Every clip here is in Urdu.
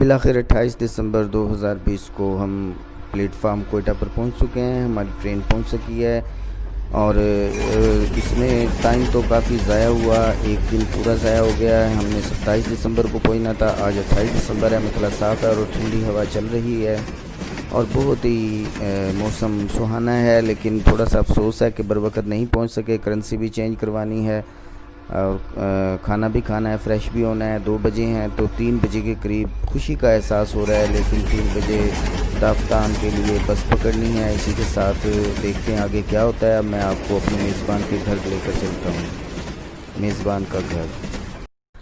بالآخر 28 دسمبر 2020 کو ہم پلیٹ فارم کوئٹہ پر پہنچ چکے ہیں. ہماری ٹرین پہنچ سکی ہے اور اس میں ٹائم تو کافی ضائع ہوا. ایک دن پورا ضائع ہو گیا ہے. ہم نے 27 دسمبر کو پہنچنا تھا. آج 28 دسمبر ہے. مطلع صاف ہے اور ٹھنڈی ہوا چل رہی ہے اور بہت ہی موسم سہانا ہے. لیکن تھوڑا سا افسوس ہے کہ بر وقت نہیں پہنچ سکے. کرنسی بھی چینج کروانی ہے اور کھانا بھی کھانا ہے, فریش بھی ہونا ہے. 2 بجے ہیں تو 3 بجے کے قریب خوشی کا احساس ہو رہا ہے, لیکن 3 بجے تافتان کے لیے بس پکڑنی ہے. اسی کے ساتھ دیکھتے ہیں آگے کیا ہوتا ہے. اب میں آپ کو اپنے میزبان کے گھر لے کر چلتا ہوں. میزبان کا گھر.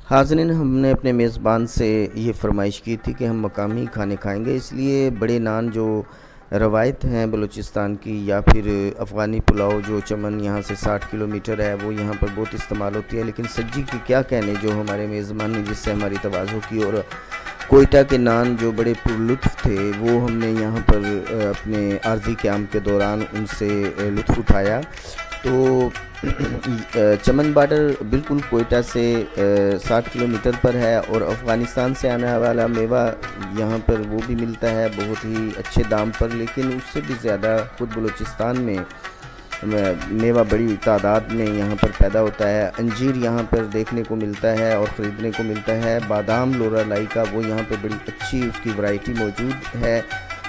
حاضرین, ہم نے اپنے میزبان سے یہ فرمائش کی تھی کہ ہم مقامی کھانے کھائیں گے, اس لیے بڑے نان جو روایت ہیں بلوچستان کی, یا پھر افغانی پلاؤ جو چمن یہاں سے 60 کلومیٹر ہے, وہ یہاں پر بہت استعمال ہوتی ہے. لیکن سجی کی کیا کہنے, جو ہمارے میزبان نے جس سے ہماری تواضع کی, اور کوئٹہ کے نان جو بڑے پرلطف تھے, وہ ہم نے یہاں پر اپنے عارضی قیام کے دوران ان سے لطف اٹھایا. تو چمن بارڈر بالکل کوئٹہ سے 60 کلومیٹر پر ہے اور افغانستان سے آنے والا میوہ یہاں پر وہ بھی ملتا ہے بہت ہی اچھے دام پر. لیکن اس سے بھی زیادہ خود بلوچستان میں میوہ بڑی تعداد میں یہاں پر پیدا ہوتا ہے. انجیر یہاں پر دیکھنے کو ملتا ہے اور خریدنے کو ملتا ہے. بادام لورا لائی کا وہ یہاں پہ بڑی اچھی اس کی ورائٹی موجود ہے,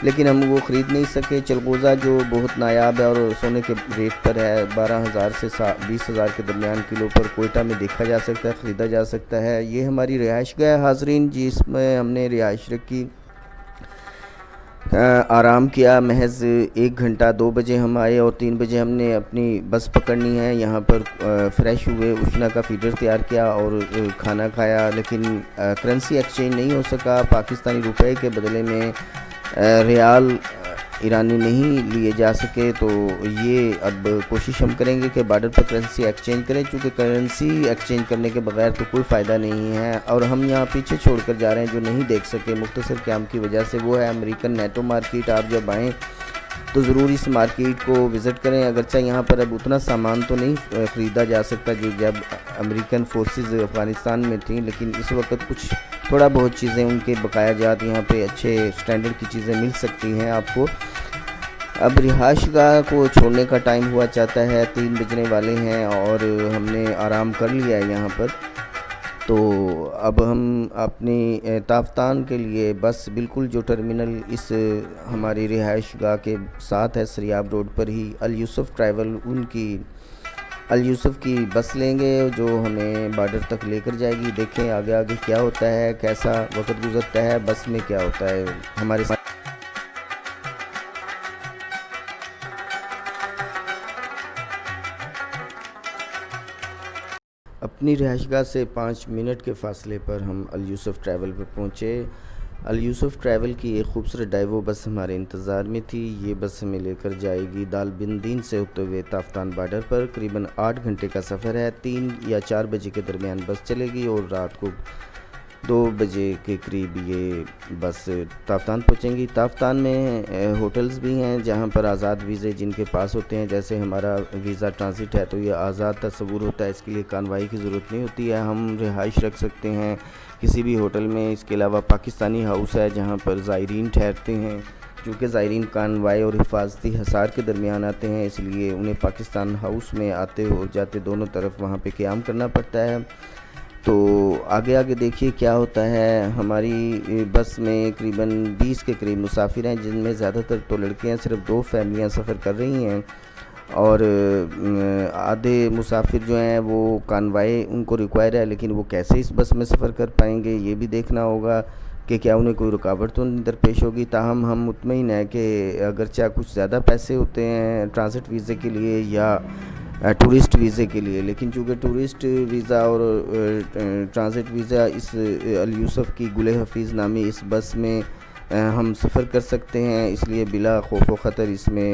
لیکن ہم وہ خرید نہیں سکے. چلغوزہ جو بہت نایاب ہے اور سونے کے ریٹ پر ہے, 12,000 سے 20,000 کے درمیان کلو پر کوئٹہ میں دیکھا جا سکتا ہے, خریدا جا سکتا ہے. یہ ہماری رہائش گاہ ہے حاضرین, جس میں ہم نے رہائش رکھی, آرام کیا. محض 1 گھنٹہ. 2 بجے ہم آئے اور 3 بجے ہم نے اپنی بس پکڑنی ہے. یہاں پر فریش ہوئے, اشنا کا فیڈر تیار کیا اور کھانا کھایا. لیکن کرنسی ایکسچینج نہیں ہو سکا. پاکستانی روپے کے بدلے میں ریال ایرانی نہیں لیے جا سکے. تو یہ اب کوشش ہم کریں گے کہ بارڈر پر کرنسی ایکسچینج کریں, چونکہ کرنسی ایکسچینج کرنے کے بغیر تو کوئی فائدہ نہیں ہے. اور ہم یہاں پیچھے چھوڑ کر جا رہے ہیں جو نہیں دیکھ سکے مختصر قیام کی وجہ سے, وہ ہے امریکن نیٹو مارکیٹ. آپ جب آئیں تو ضرور اس مارکیٹ کو وزٹ کریں. اگرچہ یہاں پر اب اتنا سامان تو نہیں خریدا جا سکتا جو جب امریکن فورسز افغانستان میں تھیں, لیکن اس وقت کچھ تھوڑا بہت چیزیں ان کے بقایا جات یہاں پہ اچھے سٹینڈرڈ کی چیزیں مل سکتی ہیں آپ کو. اب رہائش گاہ کو چھوڑنے کا ٹائم ہوا چاہتا ہے, 3 بجنے والے ہیں اور ہم نے آرام کر لیا ہے یہاں پر. تو اب ہم اپنی تافتان کے لیے بس بالکل جو ٹرمینل اس ہماری رہائش گاہ کے ساتھ ہے سریاب روڈ پر ہی, الیوسف ٹریول, ان کی الیوسف کی بس لیں گے جو ہمیں بارڈر تک لے کر جائے گی. دیکھیں آگے آگے کیا ہوتا ہے, کیسا وقت گزرتا ہے, بس میں کیا ہوتا ہے. ہمارے ساتھ اپنی رہائش گاہ سے 5 منٹ کے فاصلے پر ہم الیوسف ٹریول پر پہنچے. الیوسف ٹریول کی ایک خوبصورت ڈائیو بس ہمارے انتظار میں تھی. یہ بس ہمیں لے کر جائے گی دال بندین سے ہوتے ہوئے تافتان بارڈر پر. قریباً 8 گھنٹے کا سفر ہے. 3 یا 4 بجے کے درمیان بس چلے گی اور رات کو 2 بجے کے قریب یہ بس تافتان پہنچیں گی. تافتان میں ہوٹلز بھی ہیں جہاں پر آزاد ویزے جن کے پاس ہوتے ہیں, جیسے ہمارا ویزا ٹرانزٹ ہے تو یہ آزاد تصور ہوتا ہے, اس کے لیے کانوائی کی ضرورت نہیں ہوتی ہے. ہم رہائش رکھ سکتے ہیں کسی بھی ہوٹل میں. اس کے علاوہ پاکستانی ہاؤس ہے جہاں پر زائرین ٹھہرتے ہیں. چونکہ زائرین کانوائی اور حفاظتی حصار کے درمیان آتے ہیں, اس لیے انہیں پاکستان ہاؤس میں آتے ہو جاتے دونوں طرف وہاں پہ قیام کرنا پڑتا ہے. تو آگے آگے دیکھیے کیا ہوتا ہے. ہماری بس میں قریباً 20 کے قریب مسافر ہیں, جن میں زیادہ تر تو لڑکے ہیں. صرف 2 فیملیاں سفر کر رہی ہیں اور آدھے مسافر جو ہیں وہ کانوائے ان کو ریکوائر ہے, لیکن وہ کیسے اس بس میں سفر کر پائیں گے یہ بھی دیکھنا ہوگا کہ کیا انہیں کوئی رکاوٹ تو نہیں درپیش ہوگی. تاہم ہم مطمئن ہیں کہ اگرچہ کچھ زیادہ پیسے ہوتے ہیں ٹرانزٹ ویزے کے لیے یا ٹورسٹ ویزے کے لیے, لیکن چونکہ ٹورسٹ ویزا اور ٹرانزٹ ویزا اس الیوسف کی گل حفیظ نامی اس بس میں ہم سفر کر سکتے ہیں, اس لیے بلا خوف و خطر اس میں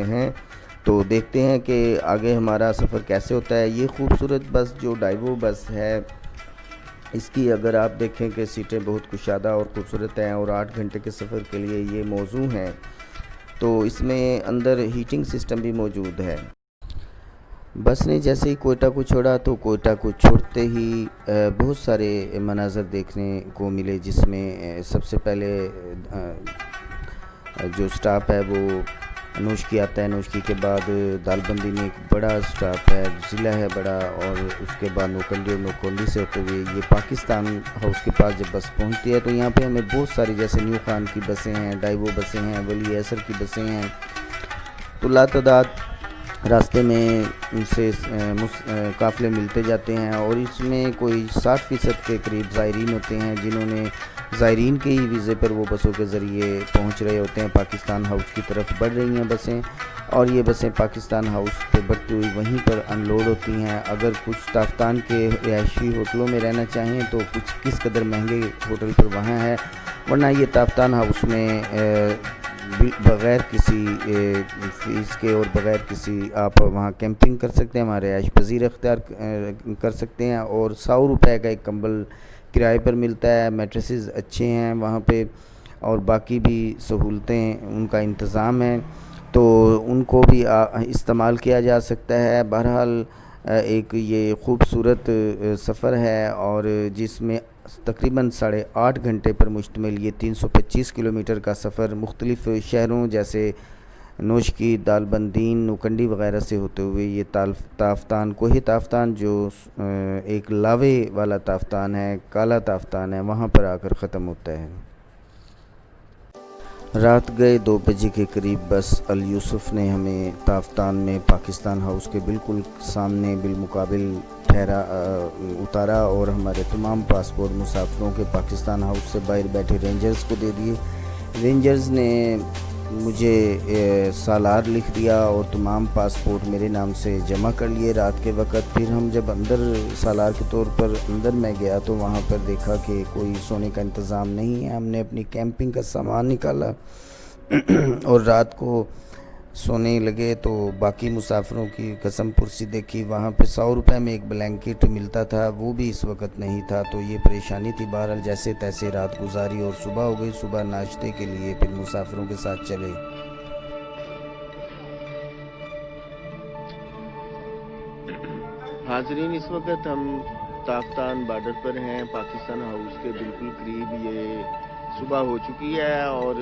ہیں. تو دیکھتے ہیں کہ آگے ہمارا سفر کیسے ہوتا ہے. یہ خوبصورت بس جو ڈائیو بس ہے, اس کی اگر آپ دیکھیں کہ سیٹیں بہت کشادہ اور خوبصورت ہیں اور 8 گھنٹے کے سفر کے لیے یہ موزوں ہیں. تو اس میں اندر ہیٹنگ سسٹم بھی موجود ہے. بس نے جیسے ہی کوئٹہ کو چھوڑا تو کوئٹہ کو چھوڑتے ہی بہت سارے مناظر دیکھنے کو ملے، جس میں سب سے پہلے جو سٹاپ ہے وہ نوشکی آتا ہے۔ نوشکی کے بعد دال بندی میں ایک بڑا سٹاپ ہے، ضلع ہے بڑا، اور اس کے بعد نوکنڈی، اور نوکنڈی سے ہوتے ہوئے یہ پاکستان ہاؤس کے پاس جب بس پہنچتی ہے تو یہاں پہ ہمیں بہت ساری جیسے نیو خان کی بسیں ہیں، ڈائیوو بسیں ہیں، ولی ایسر کی بسیں ہیں، تو لاتعداد راستے میں ان سے قافلے ملتے جاتے ہیں، اور اس میں کوئی 60% کے قریب زائرین ہوتے ہیں جنہوں نے زائرین کے ہی ویزے پر وہ بسوں کے ذریعے پہنچ رہے ہوتے ہیں۔ پاکستان ہاؤس کی طرف بڑھ رہی ہیں بسیں، اور یہ بسیں پاکستان ہاؤس پہ بڑھتی ہوئی وہیں پر ان لوڈ ہوتی ہیں۔ اگر کچھ تافتان کے رہائشی ہوٹلوں میں رہنا چاہیں تو کچھ کس قدر مہنگے ہوٹل پر وہاں ہے، ورنہ یہ تافتان ہاؤس میں بغیر کسی فیس کے اور بغیر کسی آپ وہاں کیمپنگ کر سکتے ہیں، وہاں رہائش پذیر اختیار کر سکتے ہیں، اور 100 روپے کا ایک کمبل کرائے پر ملتا ہے۔ میٹریسز اچھے ہیں وہاں پہ، اور باقی بھی سہولتیں ان کا انتظام ہے، تو ان کو بھی استعمال کیا جا سکتا ہے۔ بہرحال ایک یہ خوبصورت سفر ہے، اور جس میں تقریباً 8.5 گھنٹے پر مشتمل یہ 325 کلومیٹر کا سفر مختلف شہروں جیسے نوشکی، دال بندین، نوکنڈی وغیرہ سے ہوتے ہوئے یہ تافتان، کوہ تافتان جو ایک لاوے والا تافتان ہے، کالا تافتان ہے، وہاں پر آ کر ختم ہوتا ہے۔ رات گئے 2 بجے کے قریب بس الیوسف نے ہمیں تافتان میں پاکستان ہاؤس کے بالکل سامنے بالمقابل اتارا، اور ہمارے تمام پاسپورٹ مسافروں کے پاکستان ہاؤس سے باہر بیٹھے رینجرز کو دے دیے۔ رینجرز نے مجھے سالار لکھ دیا اور تمام پاسپورٹ میرے نام سے جمع کر لیے رات کے وقت۔ پھر ہم جب اندر سالار کے طور پر اندر میں گیا تو وہاں پر دیکھا کہ کوئی سونے کا انتظام نہیں ہے۔ ہم نے اپنی کیمپنگ کا سامان نکالا اور رات کو سونے لگے تو باقی مسافروں کی قسم پرسی دیکھی، وہاں پہ 100 روپے میں ایک بلینکٹ ملتا تھا، وہ بھی اس وقت نہیں تھا، تو یہ پریشانی تھی۔ بہرحال جیسے تیسے رات گزاری اور صبح ہو گئی۔ صبح ناشتے کے لیے پھر مسافروں کے ساتھ چلے۔ حاضرین، اس وقت ہم تافتان بارڈر پر ہیں، پاکستان ہاؤس کے بالکل قریب۔ یہ صبح ہو چکی ہے اور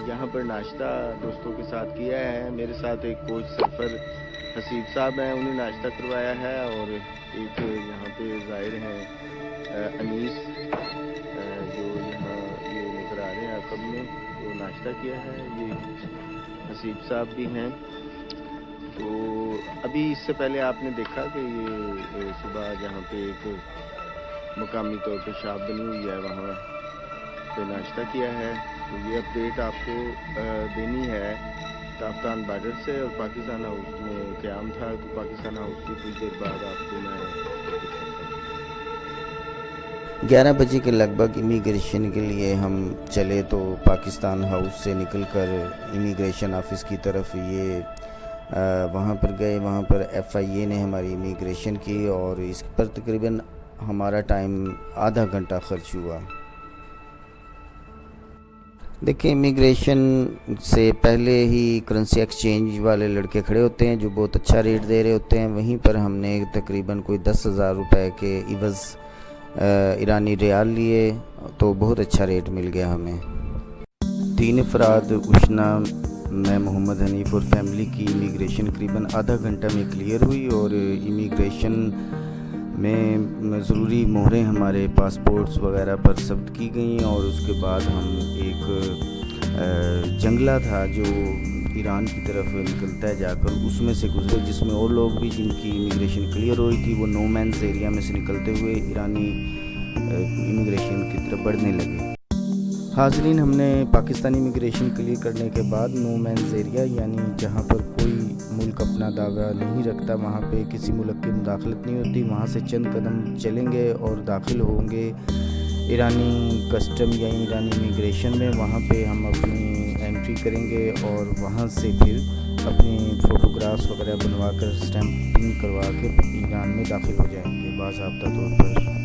یہاں پر ناشتہ دوستوں کے ساتھ کیا ہے۔ میرے ساتھ ایک کوچ سرفر حسیب صاحب ہیں، انہیں ناشتہ کروایا ہے، اور ایک یہاں پہ ظاہر ہیں انیس، جو یہاں یہ نظر آ رہے ہیں عقب میں، وہ ناشتہ کیا ہے۔ یہ حسیب صاحب بھی ہیں۔ تو ابھی اس سے پہلے آپ نے دیکھا کہ یہ صبح جہاں پہ ایک مقامی طور پہ شاپ بنی ہوئی ہے وہاں پہ ناشتہ کیا ہے۔ تو یہ اپڈیٹ آپ کو دینی ہے تافتان بارڈر سے، اور پاکستان ہاؤس میں قیام تھا، تو پاکستان ہاؤس کی کچھ دیر بعد آپ کو میں 11 بجے کے لگ بھگ امیگریشن کے لیے ہم چلے، تو پاکستان ہاؤس سے نکل کر امیگریشن آفس کی طرف یہ وہاں پر گئے۔ وہاں پر FIA نے ہماری امیگریشن کی، اور اس پر تقریباً ہمارا ٹائم آدھا گھنٹہ خرچ ہوا۔ دیکھیں، امیگریشن سے پہلے ہی کرنسی ایکسچینج والے لڑکے کھڑے ہوتے ہیں جو بہت اچھا ریٹ دے رہے ہوتے ہیں۔ وہیں پر ہم نے تقریباً کوئی 10,000 روپے کے عوض ایرانی ریال لیے، تو بہت اچھا ریٹ مل گیا ہمیں۔ 3 افراد اشنا، میں محمد حنیف اور فیملی کی امیگریشن قریباً آدھا گھنٹہ میں کلیئر ہوئی، اور امیگریشن میں ضروری مہریں ہمارے پاسپورٹس وغیرہ پر ثبت کی گئیں، اور اس کے بعد ہم ایک جنگلہ تھا جو ایران کی طرف نکلتا ہے جا کر، اس میں سے گزرے، جس میں اور لوگ بھی جن کی امیگریشن کلیئر ہوئی تھی وہ نو مینز ایریا میں سے نکلتے ہوئے ایرانی امیگریشن کی طرف بڑھنے لگے۔ حاضرین، ہم نے پاکستانی امیگریشن کلیئر کرنے کے بعد نو مینز ایریا، یعنی جہاں پر کوئی ملک اپنا دعویٰ نہیں رکھتا، وہاں پہ کسی ملک کی مداخلت نہیں ہوتی، وہاں سے چند قدم چلیں گے اور داخل ہوں گے ایرانی کسٹم یا ایرانی امیگریشن میں۔ وہاں پہ ہم اپنی انٹری کریں گے، اور وہاں سے پھر اپنے فوٹوگرافس وغیرہ بنوا کر اسٹیمپنگ کروا کے ایران میں داخل ہو جائیں گے باضابطہ طور پر۔